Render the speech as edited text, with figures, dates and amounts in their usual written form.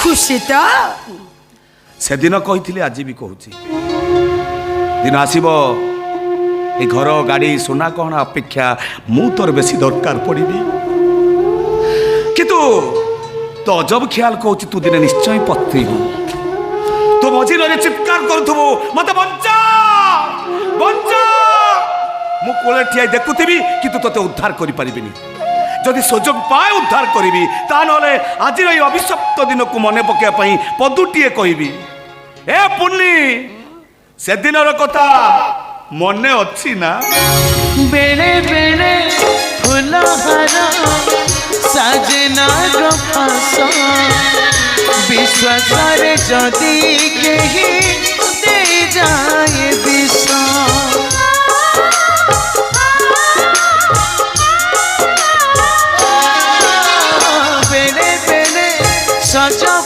खुशी तो से दिन कही आज भी कहूँ दिन आसब ए घर गाड़ी सोना गहना अपेक्षा मु तोर बेसी दरकार पड़ी कितु तो अजब ख्याल कहूँ तू दिने निश्चय पत्नीबू तू मझीर चित्कार करूथबु मत बंचा बंचा मु कोले ठिया देखुथि कि तोते उद्धार करि परिबिनी जदि सुजोग पाए उद्धार करी ता नले आज अभिशप्त दिन को मने पकया पई पदुटीए कहबी ए पुन्नी से दिनर कथा मने अच्छी ना बेले बेले फुलहार साजना फास विश्वास जदि कही दे जाए